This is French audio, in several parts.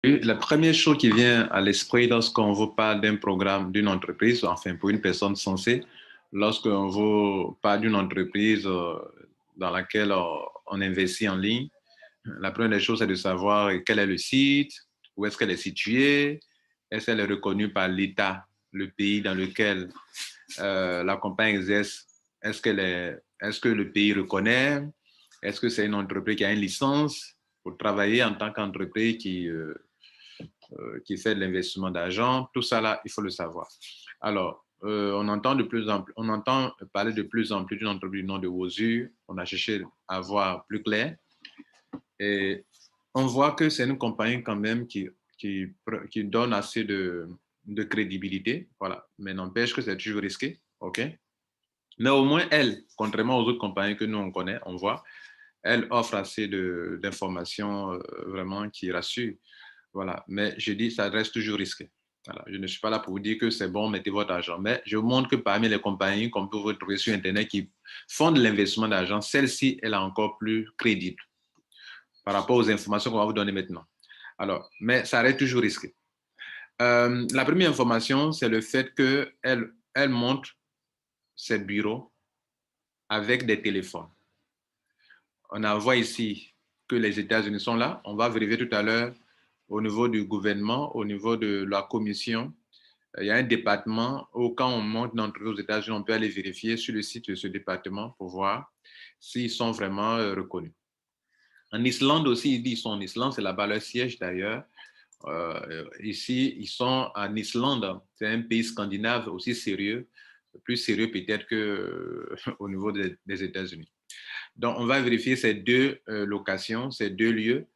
La première chose qui vient à l'esprit lorsqu'on vous parle d'un programme, d'une entreprise, enfin pour une personne censée, lorsqu'on vous parle d'une entreprise dans laquelle on investit en ligne, la première des choses, c'est de savoir quel est le site, où est-ce qu'elle est située, est-ce qu'elle est reconnue par l'État, le pays dans lequel la compagnie exerce, est-ce que le pays reconnaît, est-ce que c'est une entreprise qui a une licence pour travailler en tant qu'entreprise qui fait de l'investissement d'argent, tout ça là, il faut le savoir. Alors, on entend parler de plus en plus d'une entreprise du nom de Wozu. On a cherché à voir plus clair. Et on voit que c'est une compagnie quand même qui donne assez de crédibilité. Voilà. Mais n'empêche que c'est toujours risqué. OK? Mais au moins, elle, contrairement aux autres compagnies que nous, on connaît, on voit, elle offre assez d'informations vraiment qui rassurent. Voilà. Mais je dis, ça reste toujours risqué. Voilà. Je ne suis pas là pour vous dire que c'est bon, mettez votre argent. Mais je vous montre que parmi les compagnies qu'on peut retrouver sur Internet qui font de l'investissement d'argent, celle-ci, elle est encore plus crédible par rapport aux informations qu'on va vous donner maintenant. Alors, mais ça reste toujours risqué. La première information, c'est le fait qu'elle montre ses bureaux avec des téléphones. On voit ici que les États-Unis sont là. On va vérifier tout à l'heure au niveau du gouvernement, au niveau de la commission. Il y a un département où quand on monte une entreprise aux États-Unis, on peut aller vérifier sur le site de ce département pour voir s'ils sont vraiment reconnus. En Islande aussi, ils sont en Islande, c'est là-bas leur siège d'ailleurs. Ici, ils sont en Islande, c'est un pays scandinave aussi sérieux, plus sérieux peut-être qu'au niveau des États-Unis. Donc, on va vérifier ces deux locations, ces deux lieux,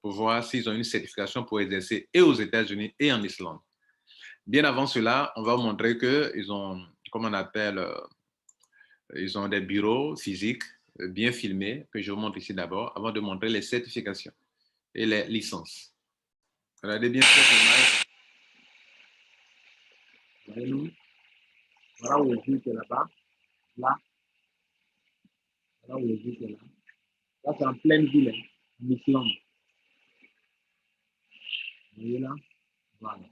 pour voir s'ils ont une certification pour exercer et aux États-Unis et en Islande. Bien avant cela, on va vous montrer qu'ils ont, comment on appelle, ils ont des bureaux physiques bien filmés, que je vous montre ici d'abord, avant de montrer les certifications et les licences. Regardez bien cette image. Voyez-nous, voilà où est là-bas, là, voilà où est là. Là, c'est en pleine ville, en Islande. Vous voyez là? Voilà.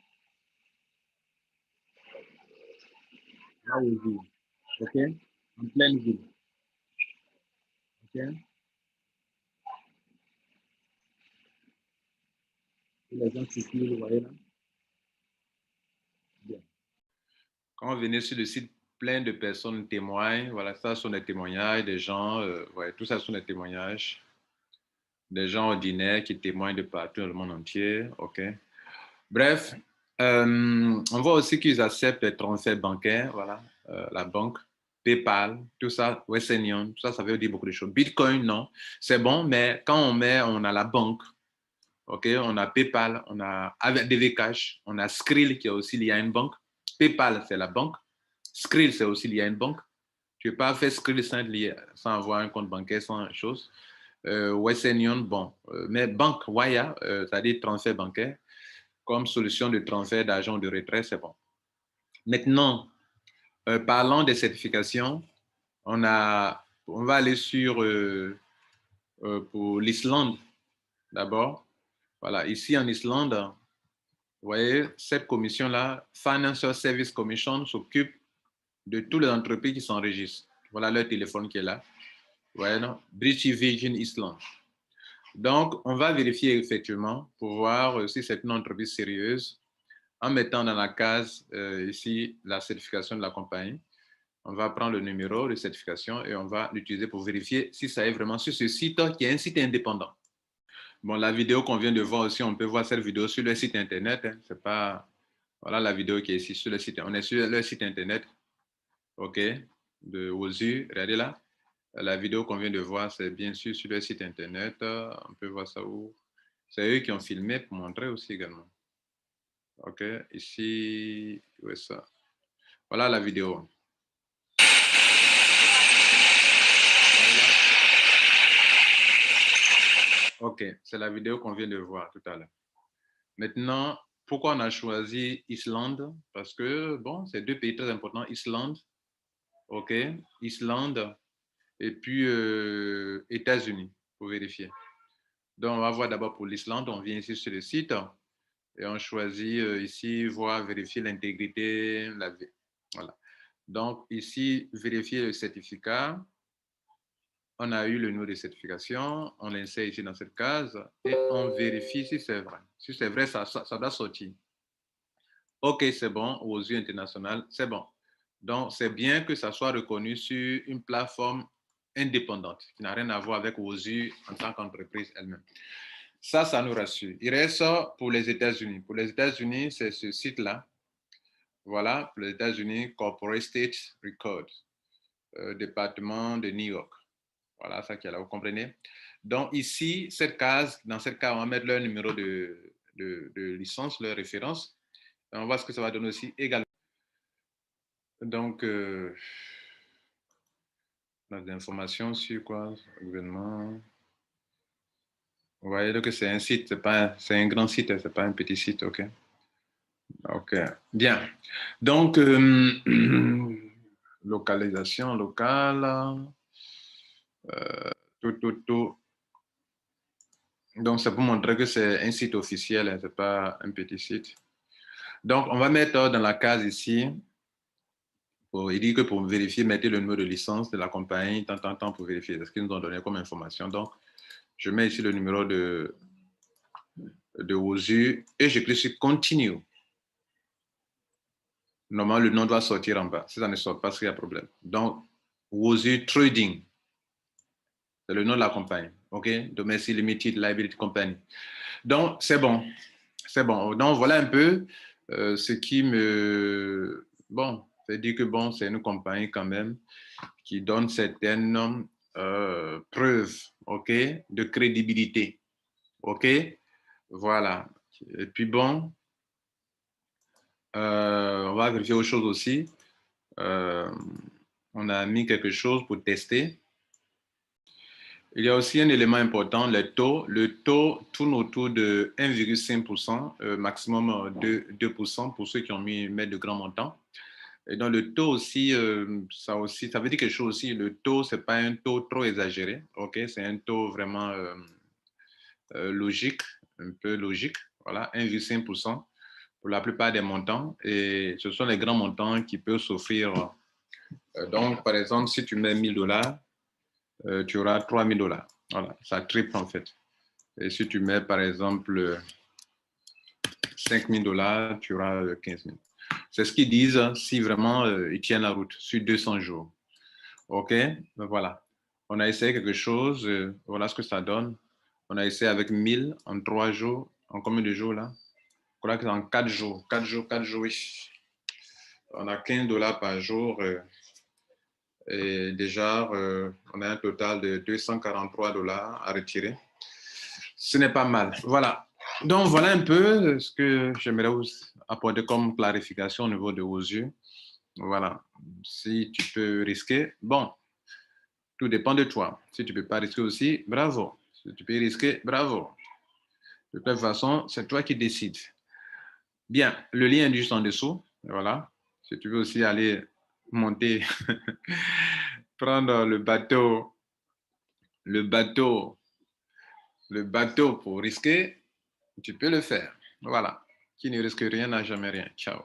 Là où est OK? En pleine ville. OK? Et les gens circulent, vous voyez là? Bien. Quand vous venez sur le site, plein de personnes témoignent. Voilà, ça sont des témoignages des gens. Ouais, tout ça sont des témoignages des gens ordinaires qui témoignent de partout dans le monde entier. OK. Bref, on voit aussi qu'ils acceptent les transferts bancaires. Voilà, la banque, PayPal, tout ça, Western Union, tout ça, ça veut dire beaucoup de choses. Bitcoin, non, c'est bon, mais quand on a la banque. OK, on a PayPal, on a ADV Cash, on a Skrill qui est aussi lié à une banque. PayPal, c'est la banque. Skrill, c'est aussi lié à une banque. Tu ne peux pas faire Skrill sans avoir un compte bancaire, sans chose. Western Union, bon. Mais banque, Wire, c'est-à-dire transfert bancaire, comme solution de transfert d'argent de retrait, c'est bon. Maintenant, parlant des certifications, on va aller sur pour l'Islande d'abord. Voilà, ici en Islande, vous voyez, cette commission-là, Financial Service Commission, s'occupe de toutes les entreprises qui s'enregistrent. Voilà leur téléphone qui est là. Vous voyez, non? British Virgin Islands. Donc, on va vérifier effectivement pour voir si c'est une entreprise sérieuse en mettant dans la case ici la certification de la compagnie. On va prendre le numéro de certification et on va l'utiliser pour vérifier si ça est vraiment sur ce site qui est un site indépendant. Bon, la vidéo qu'on vient de voir aussi, on peut voir cette vidéo sur le site internet. Hein. C'est pas, voilà la vidéo qui est ici sur le site. On est sur le site internet, OK, de Wozu. Regardez là. La vidéo qu'on vient de voir, c'est bien sûr sur le site internet. On peut voir ça où. C'est eux qui ont filmé pour montrer aussi également. OK, ici, où est ça? Voilà la vidéo. OK, c'est la vidéo qu'on vient de voir tout à l'heure. Maintenant, pourquoi on a choisi Islande? Parce que, bon, c'est deux pays très importants. Islande, OK, Islande, et puis États-Unis, pour vérifier. Donc, on va voir d'abord pour l'Islande. On vient ici sur le site. Et on choisit ici, voir, vérifier l'intégrité. Voilà. Donc, ici, vérifier le certificat. On a eu le numéro de certification. On l'insère ici dans cette case et on vérifie si c'est vrai. Si c'est vrai, ça doit sortir. OK, c'est bon. Aux yeux internationaux, c'est bon. Donc, c'est bien que ça soit reconnu sur une plateforme indépendante qui n'a rien à voir avec OSU en tant qu'entreprise elle-même. Ça nous rassure. Il reste pour les États-Unis. Pour les États-Unis, c'est ce site-là. Voilà, pour les États-Unis, Corporate State Record, département de New York. Voilà, ça qui est là, vous comprenez? Donc ici, cette case, dans cette case, on va mettre leur numéro de licence, leur référence. Et on voit ce que ça va donner aussi également. Donc, on a des informations sur quoi? Gouvernement. Vous voyez que c'est un site, c'est un grand site, c'est pas un petit site, OK? OK, bien. Donc, localisation locale, tout. Donc, c'est pour montrer que c'est un site officiel, hein, ce n'est pas un petit site. Donc, on va mettre dans la case ici, il dit que pour vérifier, mettez le numéro de licence de la compagnie, tant pour vérifier. C'est ce qu'ils nous ont donné comme information. Donc, je mets ici le numéro de OSU et je clique sur Continue. Normalement, le nom doit sortir en bas. Si ça ne sort pas, il y a problème. Donc, OSU Trading, c'est le nom de la compagnie. OK? Domestic Limited Liability Company. Donc, c'est bon. C'est bon. Donc, voilà un peu ce qui me... Bon, c'est dire que bon, c'est une compagnie quand même qui donne certaines preuves, OK, de crédibilité. OK? Voilà. Et puis bon, on va vérifier autre chose aussi. On a mis quelque chose pour tester. Il y a aussi un élément important, le taux. Le taux tourne autour de 1,5%, maximum 2% pour ceux qui ont mis de grands montants. Et dans le taux aussi, ça veut dire quelque chose aussi. Le taux, ce n'est pas un taux trop exagéré, ok? C'est un taux vraiment logique, un peu logique. Voilà, 1,5% pour la plupart des montants. Et ce sont les grands montants qui peuvent s'offrir. Donc, par exemple, si tu mets $1000, tu auras $3000. Voilà, ça triple en fait. Et si tu mets par exemple $5000, tu auras 15 000. C'est ce qu'ils disent si vraiment ils tiennent la route sur 200 jours. OK, ben voilà. On a essayé quelque chose, voilà ce que ça donne. On a essayé avec 1000 en 3 jours. En combien de jours là? Je crois que c'est en 4 jours. 4 jours, oui. On a $15 par jour. Et déjà, on a un total de $243 à retirer. Ce n'est pas mal. Voilà. Donc, voilà un peu ce que j'aimerais vous apporter comme clarification au niveau de vos yeux. Voilà. Si tu peux risquer, bon, tout dépend de toi. Si tu ne peux pas risquer aussi, bravo. Si tu peux risquer, bravo. De toute façon, c'est toi qui décides. Bien, le lien est juste en dessous. Voilà. Si tu veux aussi aller monter, prendre le bateau pour risquer, tu peux le faire. Voilà. Qui ne risque rien n'a jamais rien. Ciao.